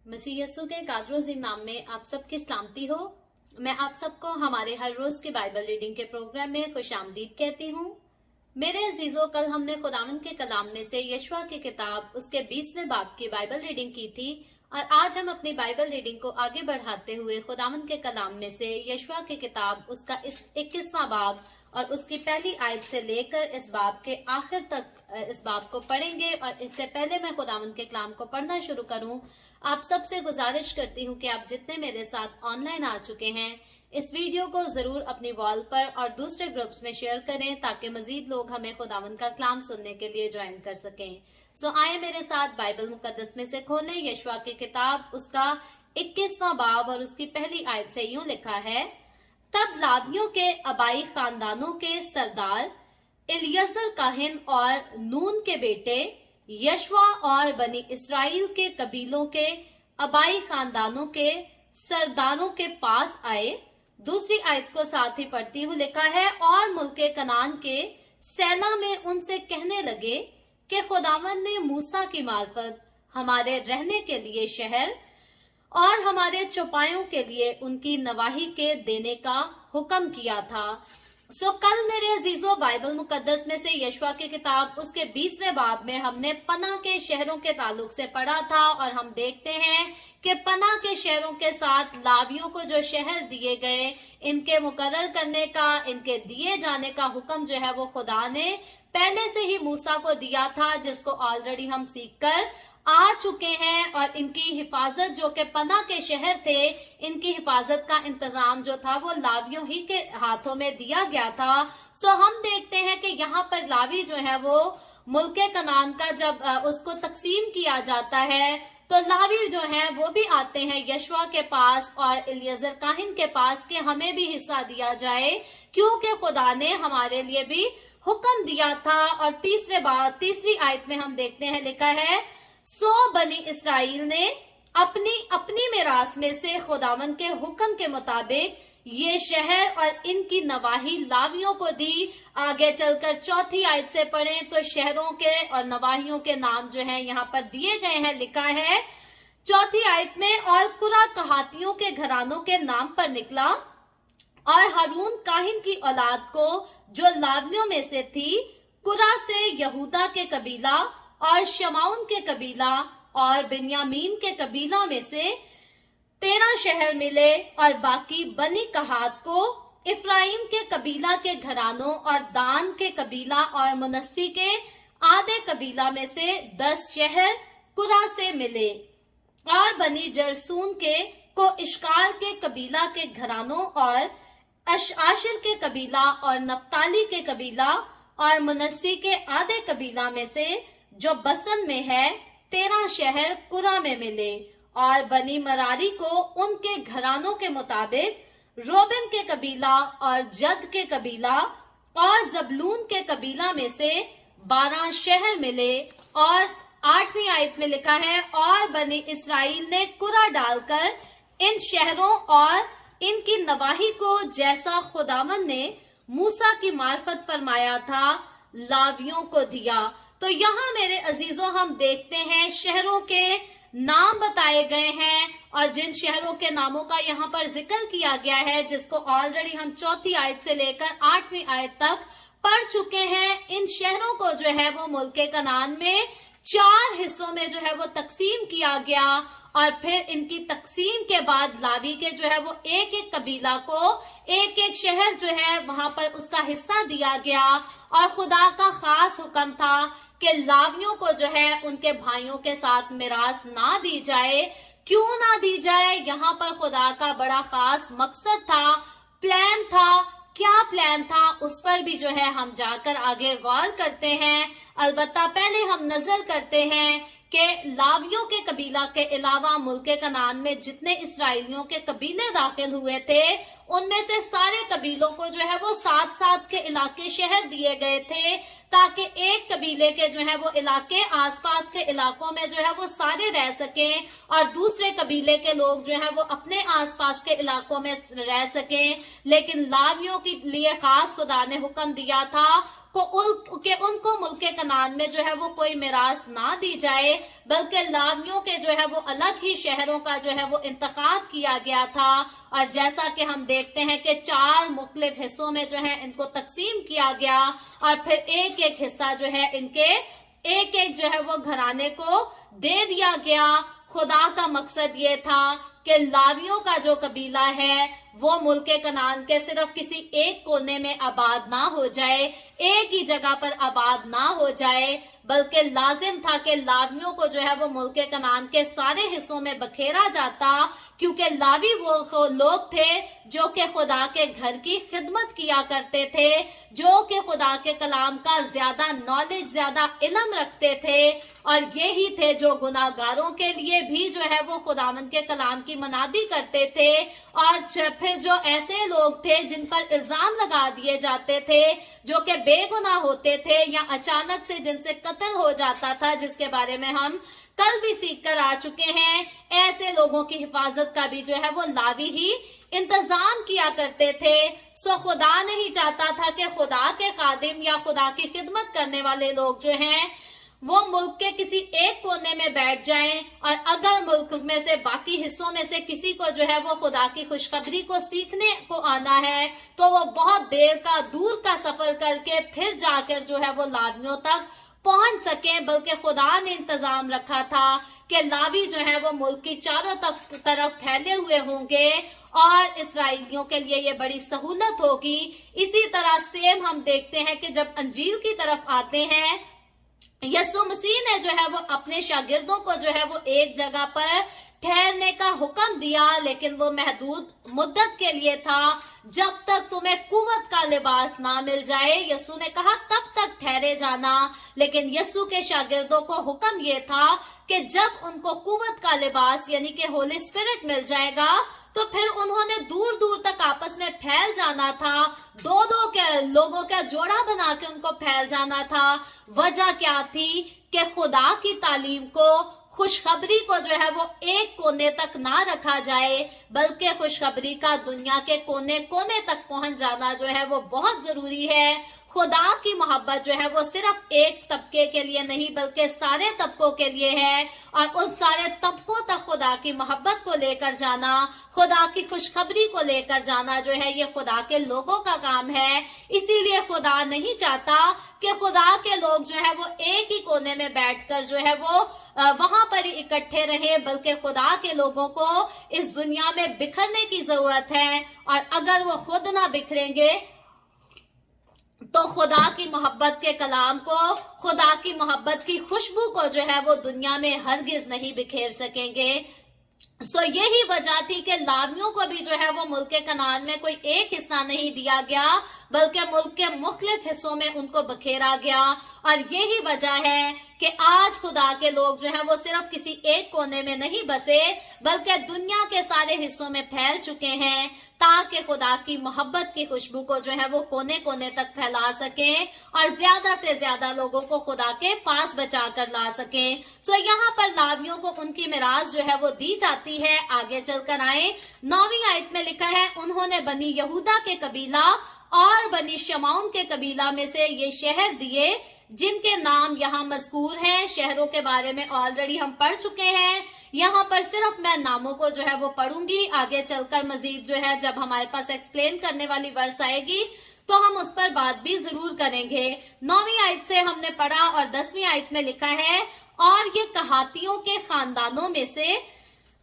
मसीह यस्सु के कादर अज़ीम नाम में आप सबकी सलामती हो। मैं आप सबको हमारे हर रोज के बाइबल रीडिंग के प्रोग्राम में खुशामदीद कहती हूँ। मेरे अजीजों, कल हमने खुदावंद के कलाम में से यशवा की किताब उसके 20वें बाब की बाइबल रीडिंग की थी और आज हम अपनी बाइबल रीडिंग को आगे बढ़ाते हुए खुदावंद के कलाम में से यशवा की किताब उसका 21वां बाब और उसकी पहली आयत से लेकर इस बाब के आखिर तक इस बाब को पढ़ेंगे। और इससे पहले मैं खुदावंद के कलाम को पढ़ना शुरू करूं, आप सबसे गुजारिश करती हूं कि आप जितने मेरे साथ ऑनलाइन आ चुके हैं इस वीडियो को जरूर अपनी वॉल पर और दूसरे ग्रुप्स में शेयर करें ताकि मजीद लोग हमें खुदावंद का कलाम सुनने के लिए ज्वाइन कर सकें। सो आए मेरे साथ बाइबल मुकद्दस में से खोलें यशवा की किताब उसका 21वां बाब और उसकी पहली आयत से यूं लिखा है, तब लावियों के अबाई खानदानों के सरदार इलियजर काहिन और नून के बेटे यशवा और बनी इस्राएल के कबीलों के अबाई खानदानों के सरदारों के पास आए। दूसरी आयत को साथ ही पढ़ती हूँ, लिखा है, और मुल्के कनान के सेना में उनसे कहने लगे कि खुदावंद ने मूसा की मार्फत हमारे रहने के लिए शहर और हमारे चौपायों के लिए उनकी नवाही के देने का हुक्म किया था। कल मेरे अजीजों, बाइबल मुकद्दस में से यशवा की किताब उसके 20वें बाब में हमने पना के शहरों के ताल्लुक से पढ़ा था और हम देखते हैं कि पना के शहरों के साथ लावियों को जो शहर दिए गए, इनके मुकर्रर करने का, इनके दिए जाने का हुक्म जो है वो खुदा ने पहले से ही मूसा को दिया था, जिसको ऑलरेडी हम सीख कर आ चुके हैं। और इनकी हिफाजत जो कि पना के शहर थे, इनकी हिफाजत का इंतजाम जो था वो लावियों ही के हाथों में दिया गया था। हम देखते हैं कि यहाँ पर लावी जो है वो मुल्के कनान का जब उसको तकसीम किया जाता है तो लावी जो है वो भी आते हैं यशवा के पास और इलियजर काहिन के पास कि हमें भी हिस्सा दिया जाए, क्योंकि खुदा ने हमारे लिए भी हुक्म दिया था। और तीसरी आयत में हम देखते हैं, लिखा है, सो बनी इस्राएल ने अपनी अपनी मिरास में से खुदावंद के हुक्म के मुताबिक ये शहर और इनकी नवाही लावियों को दी। आगे चलकर चौथी आयत से पढ़ें तो शहरों के और नवाहियों के नाम जो हैं यहाँ पर दिए गए हैं। लिखा है चौथी आयत में, और कुरा कहातियों के घरानों के नाम पर निकला और हारून काहिन की औलाद को जो लावियों में से थी, कुरा से यहूदा के कबीला और शमाउन के कबीला और बिन्यामीन के कबीला में से 13 शहर मिले। और बाकी बनी कहात को इफ्राइम के कबीला के घरानों और दान के कबीला और मुनस्सी के आधे कबीला में से 10 शहर कुरा से मिले। और बनी जरसून के को इश्कार के कबीला के घरानों और आशिर के कबीला और नफ्ताली के कबीला और मुनस्सी के आधे कबीला में से जो बसन में है 13 शहर कुरा में मिले। और बनी मरारी को उनके घरानों के मुताबिक रोबिन के कबीला और जद के कबीला और जबलून के कबीला में से 12 शहर मिले। और 8वीं आयत में लिखा है, और बनी इस्राएल ने कुरा डालकर इन शहरों और इनकी नवाही को जैसा खुदावंद ने मूसा की मार्फत फरमाया था लावियों को दिया। तो यहाँ मेरे अजीजों हम देखते हैं शहरों के नाम बताए गए हैं और जिन शहरों के नामों का यहाँ पर जिक्र किया गया है, जिसको ऑलरेडी हम चौथी आयत से लेकर 8वीं आयत तक पढ़ चुके हैं, इन शहरों को जो है वो मुल्के कनान में 4 हिस्सों में जो है वो तकसीम किया गया। और फिर इनकी तकसीम के बाद लावी के जो है वो एक एक कबीला को एक एक शहर जो है वहां पर उसका हिस्सा दिया गया। और खुदा का खास हुक्म था कि लावियों को जो है उनके भाइयों के साथ मिरास ना दी जाए। क्यों ना दी जाए? यहाँ पर खुदा का बड़ा खास मकसद था, प्लान था। क्या प्लान था उस पर भी जो है हम जाकर आगे गौर करते हैं। अलबत्ता पहले हम नजर करते हैं कि लावियों के कबीला के अलावा मुल्के कनान में जितने इसराइलियों के कबीले दाखिल हुए थे, उनमें से सारे कबीलों को जो है वो 7-7 के इलाके शहर दिए गए थे, ताकि एक कबीले के जो है वो इलाके आसपास के इलाकों में जो है वो सारे रह सकें और दूसरे कबीले के लोग जो है वो अपने आसपास के इलाकों में रह सकें। लेकिन लावियों के लिए खास खुदा ने हुक्म दिया था उनको मुल्क कनान में जो है वो कोई मिरास ना दी जाए, बल्कि लावियों के जो है वो अलग ही शहरों का जो है वो इंतखाब किया गया था। और जैसा कि हम देखते हैं कि 4 मुख्तलिफ हिस्सों में जो है इनको तकसीम किया गया और फिर एक एक हिस्सा जो है इनके एक एक जो है वो घराने को दे दिया गया। खुदा का मकसद ये था कि लावियों का जो कबीला है वो मुल्क कनान के सिर्फ किसी एक कोने में आबाद ना हो जाए, एक ही जगह पर आबाद ना हो जाए, बल्कि लाजिम था कि लावियों को जो है वो मुल्क कनान के सारे हिस्सों में बखेरा जाता, क्योंकि लावी वो लोग थे जो कि खुदा के घर की खिदमत किया करते थे, जो कि खुदा के कलाम का ज्यादा नॉलेज, ज्यादा इल्म रखते थे, और यही थे जो गुनाहगारों के लिए भी जो है वो खुदावंद के कलाम की मनादी करते थे। और फिर जो ऐसे लोग थे जिन पर इल्जाम लगा दिए जाते थे, जो कि बेगुनाह होते थे या अचानक से जिनसे कत्ल हो जाता था, जिसके बारे में हम कल भी सीख कर आ चुके हैं, ऐसे लोगों की हिफाजत का भी जो है वो लावी ही इंतजाम किया करते थे। सो खुदा नहीं चाहता था कि खुदा के खादिम या खुदा की खिदमत करने वाले लोग जो हैं वो मुल्क के किसी एक कोने में बैठ जाएं, और अगर मुल्क में से बाकी हिस्सों में से किसी को जो है वो खुदा की खुशखबरी को सीखने को आना है तो वो बहुत देर का दूर का सफर करके फिर जाकर जो है वो लावियों तक पहुंच सके। बल्कि खुदा ने इंतजाम रखा था कि लावी जो है वो मुल्क की चारों तरफ फैले हुए होंगे और इसराइलियों के लिए ये बड़ी सहूलत होगी। इसी तरह सेम हम देखते हैं कि जब अंजील की तरफ आते हैं, यीशु मसीह ने जो है वो अपने शागिर्दों को जो है वो एक जगह पर ठहरने का हुक्म दिया, लेकिन वो महदूद मुद्दत के लिए था, जब तक तुम्हें कुव्वत का लिबास ना मिल जाए। यीशु ने कहा तब तक ठहरे जाना, लेकिन यीशु के शागिर्दों को हुक्म ये था कि जब उनको कुव्वत का लिबास यानी कि होली स्पिरिट मिल जाएगा तो फिर उन्होंने दूर दूर तक आपस में फैल जाना था, दो दो के लोगों का जोड़ा बना के उनको फैल जाना था। वजह क्या थी कि खुदा की तालीम को, खुशखबरी को जो है वो एक कोने तक ना रखा जाए, बल्कि खुशखबरी का दुनिया के कोने कोने तक पहुंच जाना जो है वो बहुत जरूरी है। खुदा की मोहब्बत जो है वो सिर्फ एक तबके के लिए नहीं बल्कि सारे तबकों के लिए है, और उन सारे तबकों तक खुदा की मोहब्बत को लेकर जाना, खुदा की खुशखबरी को लेकर जाना जो है ये खुदा के लोगों का काम है। इसीलिए खुदा नहीं चाहता कि खुदा के लोग जो है वो एक ही कोने में बैठकर जो है वो वहां पर इकट्ठे रहे, बल्कि खुदा के लोगों को इस दुनिया में बिखरने की जरूरत है। और अगर वो खुद ना बिखरेंगे तो खुदा की मोहब्बत के कलाम को, खुदा की मोहब्बत की खुशबू को जो है वो दुनिया में हरगिज नहीं बिखेर सकेंगे। सो यही वजह थी कि लावियों को भी जो है वो मुल्क कनान में कोई एक हिस्सा नहीं दिया गया, बल्कि मुल्क के मुख्तलिफ हिस्सों में उनको बखेरा गया। और यही वजह है कि आज खुदा के लोग जो है वो सिर्फ किसी एक कोने में नहीं बसे, बल्कि दुनिया के सारे हिस्सों में फैल चुके हैं, ताकि खुदा की मोहब्बत की खुशबू को जो है वो कोने कोने तक फैला सकें और ज्यादा से ज्यादा लोगों को खुदा के पास बचा कर ला सकें। सो यहाँ पर लावियों को उनकी मिराज जो है वो दी जाती है। आगे चलकर आए 9वीं आयत में लिखा है, उन्होंने बनी यहूदा के कबीला और बनी शमौन के कबीला में से ये शहर दिए जिनके नाम यहाँ मज़कूर हैं। शहरों के बारे में ऑलरेडी हम पढ़ चुके हैं, यहाँ पर सिर्फ मैं नामों को जो है वो पढ़ूंगी। आगे चलकर मजीद जो है जब हमारे पास एक्सप्लेन करने वाली वर्स आएगी तो हम उस पर बात भी जरूर करेंगे। 9वीं आयत से हमने पढ़ा और 10वीं आयत में लिखा है, और ये कहातियों के खानदानों में से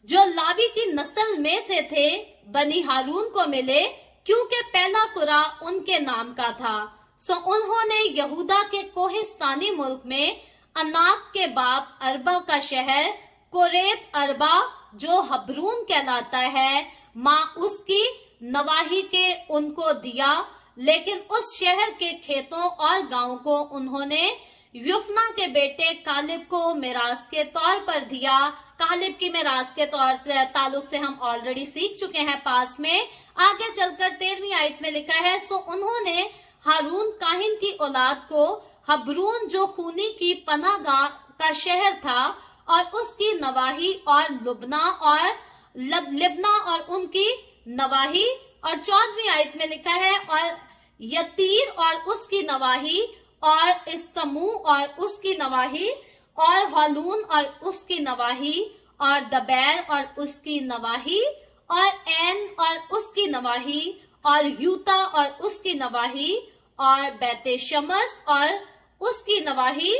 जो लावी की नस्ल में से थे बनी हारून को मिले, क्योंकि पहला कुरा उनके नाम का था। सो उन्होंने यहूदा के कोहिस्तानी मुल्क में अनाक के बाप अरबा का शहर कोरेत अरबा जो हबरून कहलाता है, माँ उसकी नवाही के उनको दिया, लेकिन उस शहर के खेतों और गांव को उन्होंने युफना के बेटे कालिब को मिरास के तौर पर दिया। कालिब की मिरास के तौर से ताल्लुक से हम ऑलरेडी सीख चुके हैं पास में। आगे चलकर 13वीं आयत में लिखा है, सो उन्होंने हारून काहिन की औलाद को हबरून जो खूनी की पनागाह का शहर था और उसकी नवाही और लिब्ना और उनकी नवाही, और 14वीं आयत में लिखा है, और यतीर और उसकी नवाही اور استمو اور اس کی نواحی اور ہولون اور اس کی نواحی اور دبیر اور اس کی نواحی اور این اور اس کی نواحی اور یوتا اور اس کی نواحی اور بیت شمس اور اس کی نواحی،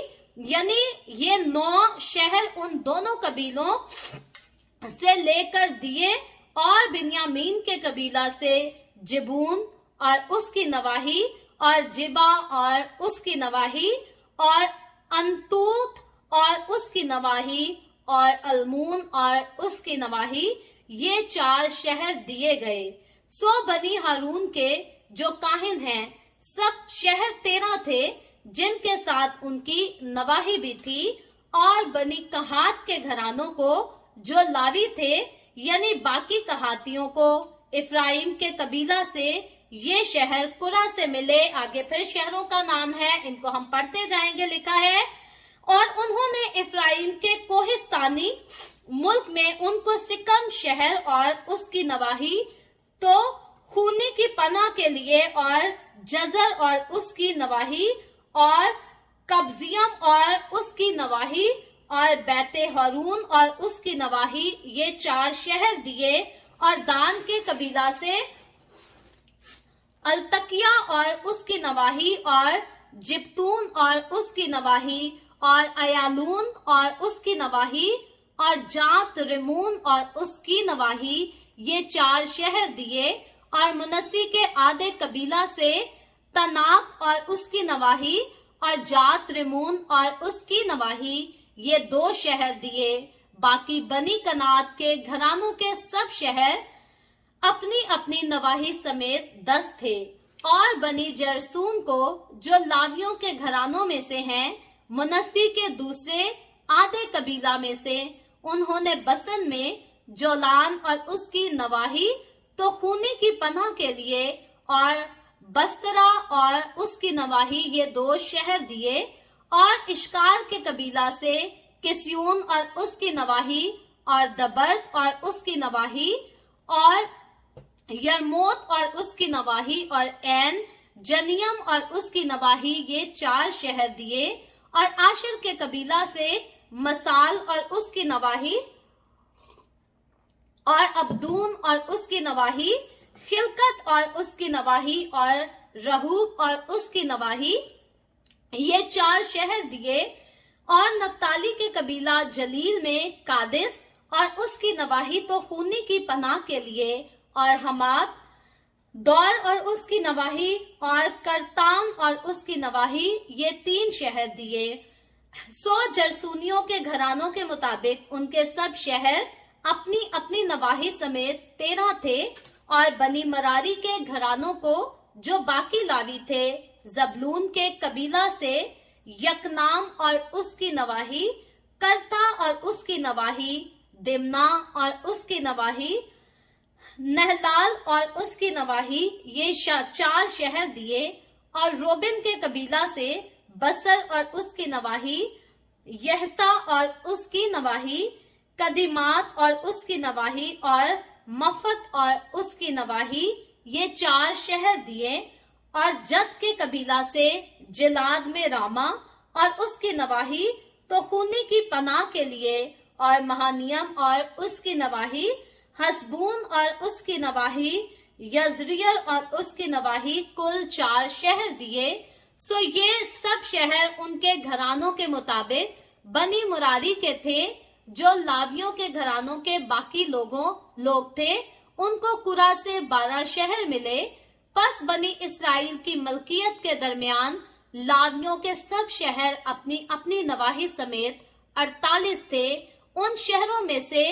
یعنی یہ 9 شہر ان دونوں قبیلوں سے لے کر دیے، اور بنیامین کے قبیلہ سے جبون اور اس کی نواحی اور جبا اور اس کی نواحی اور انتوت اور اس کی نواحی اور المون اور اس کی نواحی، یہ 4 شہر دیے گئے۔ سو بنی ہارون کے جو کاہن ہیں سب شہر 13 تھے جن کے ساتھ ان کی نواحی بھی تھی، اور بنی کہات کے گھرانوں کو جو لاوی تھے یعنی باقی کہاتیوں کو افرائیم کے قبیلہ سے یہ شہر قرا سے ملے۔ آگے پھر شہروں کا نام ہے، ان کو ہم پڑھتے جائیں گے، لکھا ہے اور انہوں نے افرائیم کے کوہستانی ملک میں ان کو سکم شہر اور اس کی نواحی، تو خونی کی پناہ کے لیے، اور جزر اور اس کی نواحی اور قبضیم اور اس کی نواحی اور بیت ہارون اور اس کی نواحی، یہ 4 شہر دیے۔ اور دان کے قبیلہ سے التقیہ اور اس کی نواحی اور جبتون اور اس کی نواحی اور ایالون اور اس کی نواحی اور جات رمون اور اس کی نواحی، یہ 4 شہر دیے۔ اور منسی کے آدھے قبیلہ سے تناق اور اس کی نواحی اور جات رمون اور اس کی نواحی، یہ 2 شہر دیے۔ باقی بنی کنات کے گھرانوں کے سب شہر اپنی اپنی نواحی سمیت 10 تھے۔ اور بنی جرسون کو جو لاویوں کے گھرانوں میں سے ہیں، منسی کے دوسرے آدھے قبیلہ میں سے، انہوں نے بسن میں جولان اور اس کی نواحی، تو خونی کی پناہ کے لیے، اور بسترا اور اس کی نواحی، یہ 2 شہر دیے۔ اور اشکار کے قبیلہ سے کسیون اور اس کی نواحی اور دبرت اور اس کی نواحی اور یرموت اور اس کی نواحی اور این جنیم اور اس کی نواحی، یہ 4 شہر دیے۔ اور آشر کے قبیلہ سے مسال اور اس کی نواحی اور ابدون اور اس کی نواحی، خلقت اور اس کی نواحی اور رہوب اور اس کی نواحی، یہ 4 شہر دیے۔ اور نفتالی کے قبیلہ جلیل میں قادس اور اس کی نواحی، تو خونی کی پناہ کے لیے، اور حماد دور اور اس کی نواحی اور کرتان اور اس کی نواحی، یہ 3 شہر دیے۔ سو جرسونیوں کے گھرانوں کے مطابق ان کے سب شہر اپنی اپنی نواحی سمیت 13 تھے۔ اور بنی مراری کے گھرانوں کو جو باقی لاوی تھے، زبلون کے قبیلہ سے یکنام اور اس کی نواحی، کرتا اور اس کی نواحی، دمنا اور اس کی نواحی، نہلال اور اس کی نواحی، یہ 4 شہر دیے۔ اور روبن کے قبیلہ سے بسر اور اس کی نواحی، یحسا اور اس کی نواحی، قدیمات اور اس کی نواحی اور مفت اور اس کی نواحی، یہ 4 شہر دیے۔ اور جد کے قبیلہ سے جلاد میں راما اور اس کی نواحی، تو خونی کی پناہ کے لیے، اور مہانیم اور اس کی نواحی، حسبون اور اس کی نواحی، یزریل اور اس کی نواحی، کل 4 شہر دیے۔ سو یہ سب شہر ان کے گھرانوں کے مطابق بنی مراری کے تھے۔ جو لاویوں کے گھرانوں کے باقی لوگ تھے، ان کو قرا سے 12 شہر ملے۔ پس بنی اسرائیل کی ملکیت کے درمیان لاویوں کے سب شہر اپنی اپنی نواحی سمیت 48 تھے۔ ان شہروں میں سے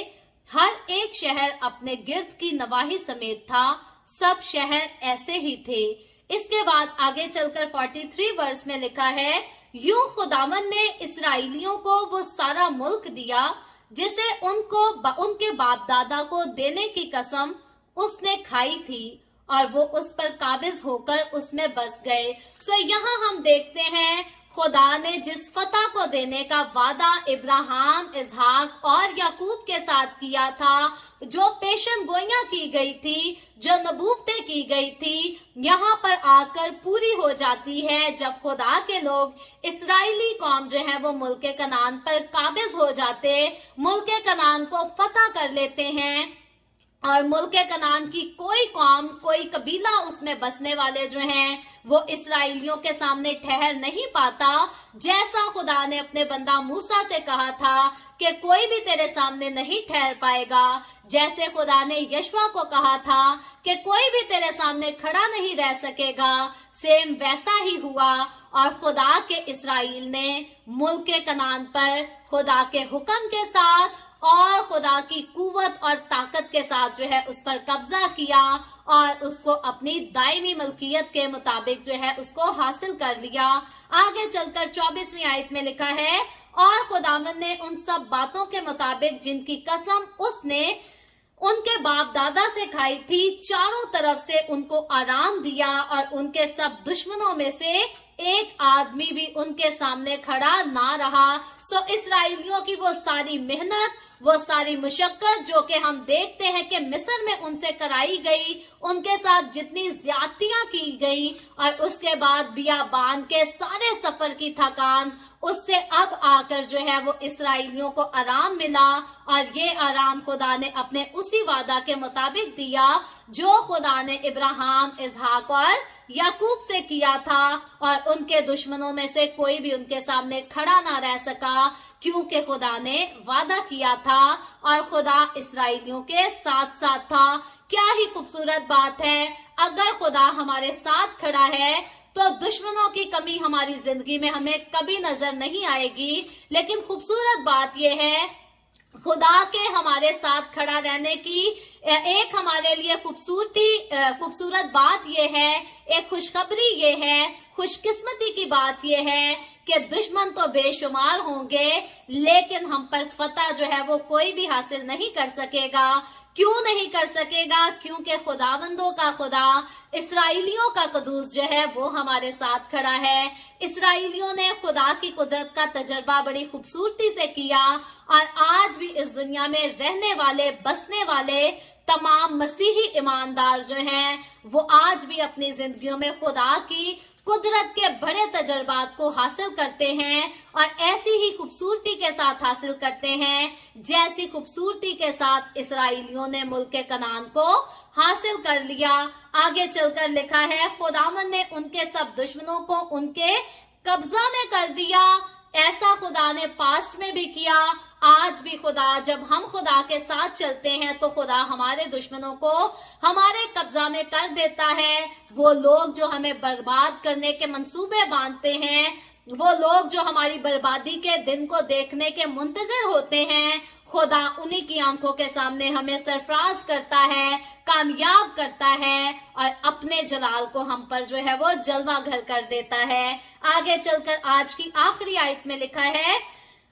ہر ایک شہر اپنے گرد کی نواحی سمیت تھا۔ سب شہر ایسے ہی تھے۔ اس کے بعد آگے چل کر 43 ورس میں لکھا ہے، یوں خداوند نے اسرائیلیوں کو وہ سارا ملک دیا جسے ان کے باپ دادا کو دینے کی قسم اس نے کھائی تھی، اور وہ اس پر قابض ہو کر اس میں بس گئے۔ سو یہاں ہم دیکھتے ہیں खुदा ने जिस फतह को देने का वादा इब्राहिम, इसहाक और याकूब के साथ किया था, जो पेशन गोइयां की गई थी, जो नबूवतें की गई थी, यहाँ पर आकर पूरी हो जाती है जब खुदा के लोग इस्राएली कौम जो है वो मुल्क कनान पर काबिज हो जाते, मुल्क कनान को फतह कर लेते हैं और मुल्क कनान की कोई कौम, कोई कबीला उसमें बसने वाले जो हैं वो इसराइलियों के सामने ठहर नहीं पाता। जैसा खुदा ने अपने बंदा मूसा से कहा था कि कोई भी तेरे सामने नहीं ठहर पाएगा, जैसे खुदा ने यशवा को कहा था कि कोई भी तेरे सामने खड़ा नहीं रह सकेगा, सेम वैसा ही हुआ। और खुदा के इसराइल ने मुल्क कनान पर खुदा के हुक्म के साथ और खुदा की कुव्वत और ताकत के साथ जो है उस पर कब्जा किया और उसको अपनी दायमी मलकियत के मुताबिक जो है उसको हासिल कर लिया। आगे चलकर 24वीं आयत में लिखा है, और खुदावंद ने उन सब बातों के मुताबिक जिनकी कसम उसने उनके बाप दादा से खाई थी, चारों तरफ से उनको आराम दिया और उनके सब दुश्मनों में से एक आदमी भी उनके सामने खड़ा ना रहा। सो इसराइलियों की वो सारी मेहनत, वो सारी मुशक्कत जो कि हम देखते हैं कि मिस्र में उनसे कराई गई, उनके साथ जितनी ज्यादतियां की गई और उसके बाद बियाबान के सारे सफर की थकान, उससे अब आकर जो है वो इसराइलियों को आराम मिला। और ये आराम खुदा ने अपने उसी वादा के मुताबिक दिया जो खुदा ने इब्राहिम, इसहाक और याकूब से किया था, और उनके दुश्मनों में से कोई भी उनके सामने खड़ा ना रह सका, क्योंकि खुदा ने वादा किया था और खुदा इसराइलियों के साथ साथ था। क्या ही खूबसूरत बात है, अगर खुदा हमारे साथ खड़ा है तो दुश्मनों की कमी हमारी जिंदगी में हमें कभी नजर नहीं आएगी। लेकिन खूबसूरत बात यह है, खुदा के हमारे साथ खड़ा रहने की एक हमारे लिए खूबसूरत बात यह है, एक खुशखबरी ये है, खुशकिस्मती की बात यह है कि दुश्मन तो बेशुमार होंगे लेकिन हम पर फतह जो है वो कोई भी हासिल नहीं कर सकेगा। क्यों नहीं कर सकेगा? क्योंकि खुदावंदों का खुदा, इसराइलियों का कुदूस जो है वो हमारे साथ खड़ा है। इसराइलियों ने खुदा की कुदरत का तजर्बा बड़ी खूबसूरती से किया और आज भी इस दुनिया में रहने वाले, बसने वाले तमाम मसीही ईमानदार जो हैं वो आज भी अपनी जिंदगियों में खुदा की कुदरत के बड़े तजर्बात को हासिल करते हैं और ऐसी ही खूबसूरती के साथ हासिल करते हैं जैसी खूबसूरती के साथ इसराइलियों ने मुल्क कनान को हासिल कर लिया। आगे चलकर लिखा है, खुदावंद ने उनके सब दुश्मनों को उनके कब्जा में कर दिया। ऐसा खुदा ने पास्ट में भी किया, आज भी खुदा, जब हम खुदा के साथ चलते हैं तो खुदा हमारे दुश्मनों को हमारे कब्जा में कर देता है। वो लोग जो हमें बर्बाद करने के मंसूबे बांधते हैं, वो लोग जो हमारी बर्बादी के दिन को देखने के मुंतजर होते हैं, खुदा उन्हीं की आंखों के सामने हमें सरफराज करता है, कामयाब करता है और अपने जलाल को हम पर जो है वो जलवा घर कर देता है। आगे चलकर आज की आखिरी आयत में लिखा है,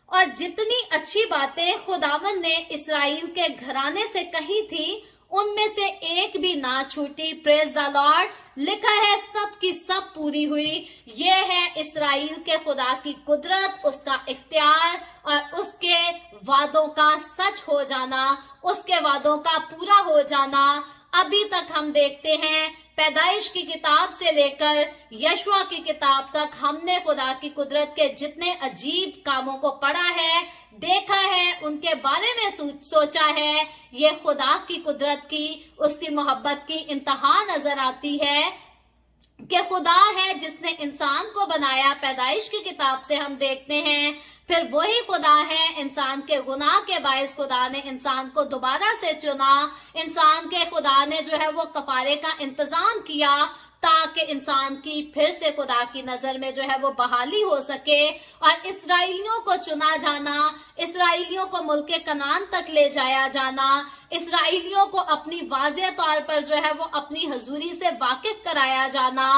और जितनी अच्छी बातें खुदावंद ने इसराइल के घराने से कही थी उनमें से एक भी ना छूटी। Praise the Lord. लिखा है सब की सब पूरी हुई। ये है इसराइल के खुदा की कुदरत, उसका इख्तियार और उसके वादों का सच हो जाना, उसके वादों का पूरा हो जाना। अभी तक हम देखते हैं पैदाइश की किताब से लेकर यशवा की किताब तक हमने खुदा की कुदरत के जितने अजीब कामों को पढ़ा है, देखा है, उनके बारे में सोचा है। ये खुदा की कुदरत की, उसकी मोहब्बत की इंतहा नजर आती है कि खुदा है जिसने इंसान को बनाया। पैदाइश की किताब से हम देखते हैं, फिर वही खुदा है इंसान के गुनाह के बायस खुदा ने इंसान को दोबारा से चुना। इंसान के खुदा ने जो है वो कफारे का इंतजाम किया ताकि इंसान की फिर से खुदा की नजर में जो है वो बहाली हो सके और इसराइलियों को चुना जाना, इसराइलियों को मुल्क कनान तक ले जाया जाना, इसराइलियों को अपनी वाज़ेह तौर पर जो है वो अपनी हजूरी से वाकिफ कराया जाना।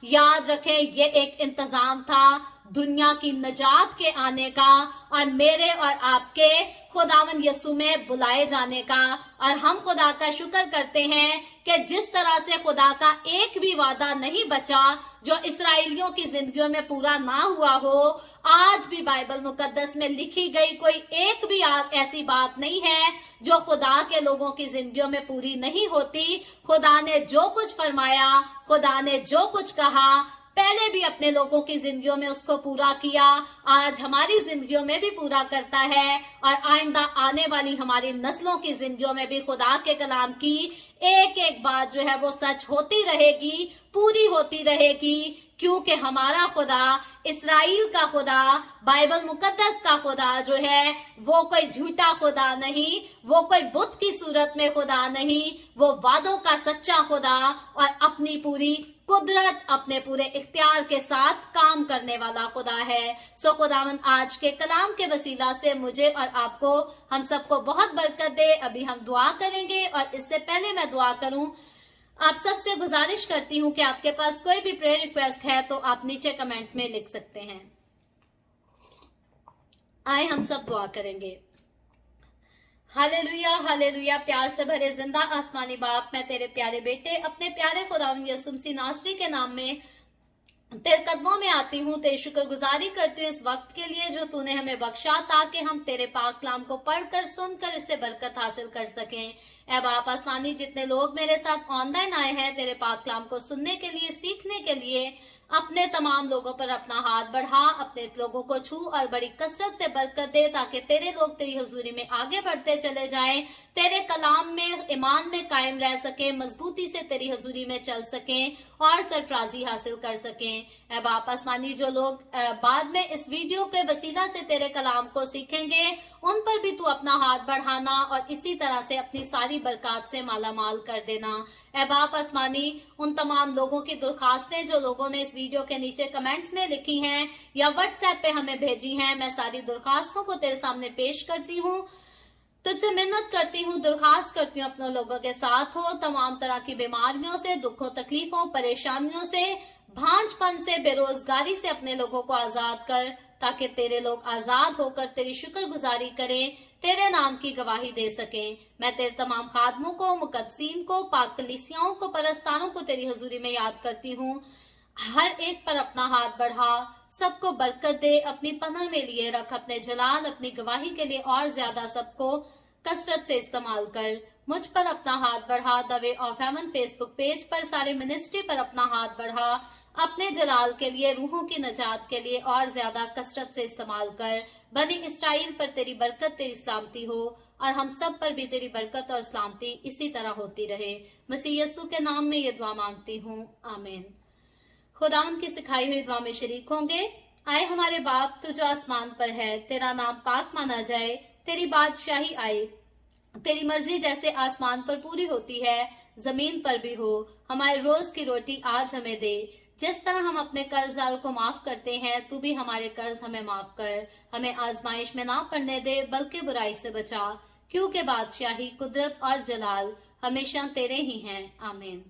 याद रखें, ये एक इंतजाम था। दुनिया की निजात के आने का और मेरे और आपके खुदावन यीशु में बुलाए जाने का। और हम खुदा का शुक्र करते हैं कि जिस तरह से खुदा का एक भी वादा नहीं बचा जो इसराइलियों की जिंदगियों में पूरा ना हुआ हो, आज भी बाइबल मुकद्दस में लिखी गई कोई एक भी ऐसी बात नहीं है जो खुदा के लोगों की जिंदगियों में पूरी नहीं होती। खुदा ने जो कुछ फरमाया, खुदा ने जो कुछ कहा, पहले भी अपने लोगों की जिंदगियों में उसको पूरा किया, आज हमारी जिंदगियों में भी पूरा करता है और आइंदा आने वाली हमारी नस्लों की जिंदगियों में भी खुदा के कलाम की एक एक बात जो है वो सच होती रहेगी, पूरी होती रहेगी, क्योंकि हमारा खुदा, इस्राएल का खुदा, बाइबल मुकद्दस का खुदा जो है वो कोई झूठा खुदा नहीं, वो कोई बुत की सूरत में खुदा नहीं, वो वादों का सच्चा खुदा और अपनी पूरी कुदरत, अपने पूरे इख्तियार के साथ काम करने वाला खुदा है। सो खुदावन आज के कलाम के वसीला से मुझे और आपको, हम सबको बहुत बरकत दे। अभी हम दुआ करेंगे और इससे पहले मैं दुआ करूं, आप सबसे गुजारिश करती हूं कि आपके पास कोई भी प्रेयर रिक्वेस्ट है तो आप नीचे कमेंट में लिख सकते हैं। आए हम सब दुआ करेंगे। Hallelujah, hallelujah. प्यार से भरे जिंदा आसमानी बाप, मैं तेरे प्यारे बेटे अपने प्यारे खुदावंद यीशु मसीह नासरी के नाम में तेरे कदमों में आती हूँ, तेरी शुक्रगुजारी करती हूँ इस वक्त के लिए जो तूने हमें बख्शा, ताकि हम तेरे पाक कलाम को पढ़कर सुनकर इससे बरकत हासिल कर सकें। ऐ बाप आसमानी, जितने लोग मेरे साथ ऑनलाइन आए हैं तेरे पाक कलाम को सुनने के लिए, सीखने के लिए, अपने तमाम लोगों पर अपना हाथ बढ़ा, अपने लोगों को छू और बड़ी कसरत से बरकत दे, ताकि तेरे लोग तेरी हुजूरी में आगे बढ़ते चले जाएं, तेरे कलाम में, ईमान में कायम रह सके, मजबूती से तेरी हुजूरी में चल सकें और सरफराजी हासिल कर सकें। ऐ बाप आसमानी, जो लोग बाद में इस वीडियो के वसीला से तेरे कलाम को सीखेंगे, उन पर भी तू अपना हाथ बढ़ाना और इसी तरह से अपनी सारी बरकत से माला माल कर देना। ऐ बाप आसमानी, उन तमाम लोगों की दरखास्तें जो लोगों ने इस वीडियो के नीचे कमेंट्स में लिखी हैं या व्हाट्सएप पे हमें भेजी हैं, मैं सारी दरखास्तों को तेरे सामने पेश करती हूँ। तुझसे मिन्नत करती हूँ, दरखास्त करती हूँ, अपने लोगों के साथ हो, तमाम तरह की बीमारियों से, दुखों, तकलीफों, परेशानियों से, भांजपन से, बेरोजगारी से अपने लोगों को आजाद कर, ताकि तेरे लोग आजाद होकर तेरी शुक्रगुजारी करें, तेरे नाम की गवाही दे सकें। मैं तेरे तमाम खादमों को, मुकद्दसीन को, पाक कलीसियाओं को, परस्तारों को तेरी हुजूरी में याद करती हूँ। हर एक पर अपना हाथ बढ़ा, सबको बरकत दे, अपनी पनाह में लिए रख, अपने जलाल, अपनी गवाही के लिए और ज्यादा सबको कसरत से इस्तेमाल कर। मुझ पर अपना हाथ बढ़ा, the way of haven Facebook page पर सारे मिनिस्ट्री पर अपना हाथ बढ़ा, अपने जलाल के लिए, रूहों की नजात के लिए और ज्यादा कसरत से इस्तेमाल कर। बनी इसराइल पर तेरी बरकत, तेरी सलामती हो और हम सब पर भी तेरी बरकत और सलामती इसी तरह होती रहे। मसीह यीशु के नाम में ये दुआ मांगती हूँ, आमीन। खुदावंद की सिखाई हुई दुआ में शरीक होंगे। आए हमारे बाप, तू जो आसमान पर है, तेरा नाम पाक माना जाए, तेरी बादशाही आए, तेरी मर्जी जैसे आसमान पर पूरी होती है जमीन पर भी हो। हमारे रोज की रोटी आज हमें दे, जिस तरह हम अपने कर्जदारों को माफ करते हैं, तू भी हमारे कर्ज हमें माफ कर। हमें आजमाइश में ना पड़ने दे, बल्कि बुराई से बचा, क्योंकि बादशाही, कुदरत और जलाल हमेशा तेरे ही हैं, आमीन,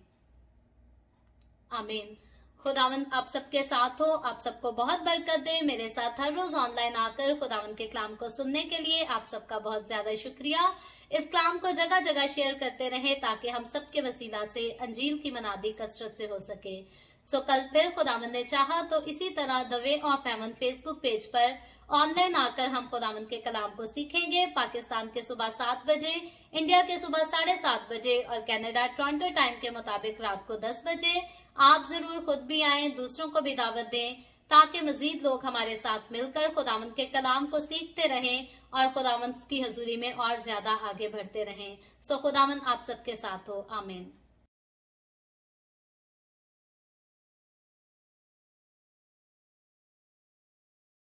आमीन। खुदावंद आप सबके साथ हो, आप सबको बहुत बरकत दे। मेरे साथ हर रोज ऑनलाइन आकर खुदावंद के कलाम को सुनने के लिए आप सबका बहुत ज्यादा शुक्रिया। इस कलाम को जगह जगह शेयर करते रहे, ताकि हम सबके वसीला से अंजील की मनादी कसरत से हो सके। सो कल फिर खुदावंद ने चाहा तो इसी तरह the way of haven Facebook page पर ऑनलाइन आकर हम खुदावंद के कलाम को सीखेंगे। पाकिस्तान के सुबह 7 बजे, इंडिया के सुबह 7:30 बजे और कनाडा टोरंटो टाइम के मुताबिक रात को 10 बजे। आप जरूर खुद भी आएं, दूसरों को भी दावत दें, ताकि मजीद लोग हमारे साथ मिलकर खुदावंद के कलाम को सीखते रहें और खुदावंद की हजूरी में और ज्यादा आगे बढ़ते रहें। सो खुदावंद आप सबके साथ हो, आमीन।